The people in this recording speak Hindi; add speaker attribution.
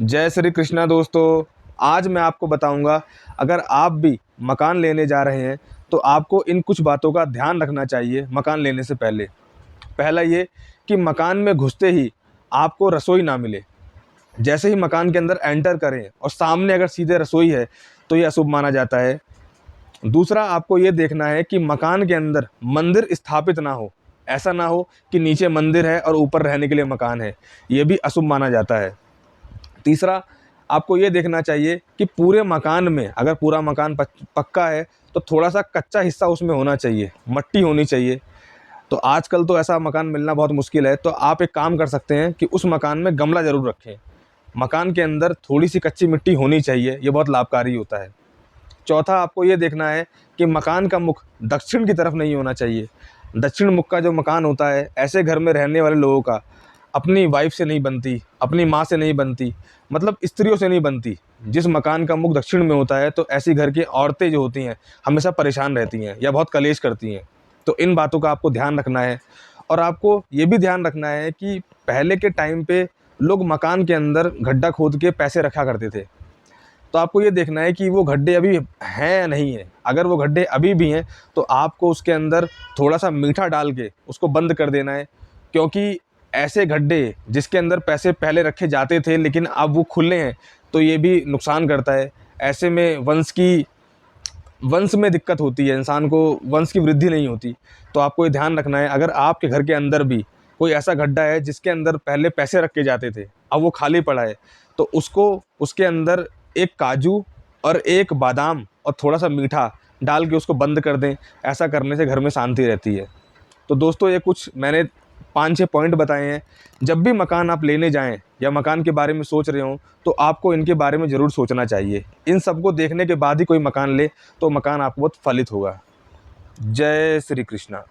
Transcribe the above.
Speaker 1: जय श्री कृष्णा दोस्तों। आज मैं आपको बताऊंगा, अगर आप भी मकान लेने जा रहे हैं तो आपको इन कुछ बातों का ध्यान रखना चाहिए मकान लेने से पहले। पहला ये कि मकान में घुसते ही आपको रसोई ना मिले। जैसे ही मकान के अंदर एंटर करें और सामने अगर सीधे रसोई है तो ये अशुभ माना जाता है। दूसरा, आपको ये देखना है कि मकान के अंदर मंदिर स्थापित ना हो। ऐसा ना हो कि नीचे मंदिर है और ऊपर रहने के लिए मकान है, ये भी अशुभ माना जाता है। तीसरा, आपको ये देखना चाहिए कि पूरे मकान में अगर पूरा मकान पक्का है तो थोड़ा-सा कच्चा हिस्सा उसमें होना चाहिए, मट्टी होनी चाहिए। तो आजकल तो ऐसा मकान मिलना बहुत मुश्किल है, तो आप एक काम कर सकते हैं कि उस मकान में गमला ज़रूर रखें। मकान के अंदर थोड़ी-सी कच्ची मिट्टी होनी चाहिए, ये बहुत लाभकारी होता है। चौथा, आपको ये देखना है कि मकान का मुख दक्षिण की तरफ नहीं होना चाहिए। दक्षिण मुख का जो मकान होता है, ऐसे घर में रहने वाले लोगों का अपनी वाइफ़ से नहीं बनती, अपनी माँ से नहीं बनती, मतलब स्त्रियों से नहीं बनती। जिस मकान का मुख दक्षिण में होता है, तो ऐसी घर की औरतें जो होती हैं, हमेशा परेशान रहती हैं या बहुत कलेश करती हैं। तो इन बातों का आपको ध्यान रखना है। और आपको ये भी ध्यान रखना है कि पहले के टाइम पे लोग मकान के अंदर गड्ढा खोद के पैसे रखा करते थे। तो आपको ये देखना है कि वो गड्ढे अभी हैं या नहीं हैं। अगर वो गड्ढे अभी भी हैं, तो आपको उसके अंदर थोड़ा-सा मीठा डाल के उसको बंद कर देना है। क्योंकि ऐसे गड्ढे जिसके अंदर पैसे पहले रखे जाते थे लेकिन अब वो खुले हैं, तो ये भी नुकसान करता है। ऐसे में वंश में दिक्कत होती है, इंसान को वंश की वृद्धि नहीं होती। तो आपको ये ध्यान रखना है, अगर आपके घर के अंदर भी कोई ऐसा गड्ढा है जिसके अंदर पहले पैसे रखे जाते थे, अब वो खाली पड़ा है, तो उसको उसके अंदर एक काजू और एक बादाम और थोड़ा-सा मीठा डाल के उसको बंद कर दें। ऐसा करने से घर में शांति रहती है। तो दोस्तों, ये कुछ मैंने 5-6 पॉइंट बताए हैं। जब भी मकान आप लेने जाएँ या मकान के बारे में सोच रहे हों, तो आपको इनके बारे में ज़रूर सोचना चाहिए। इन सबको देखने के बाद ही कोई मकान लें, तो मकान आपको बहुत फलित होगा। जय श्री कृष्णा।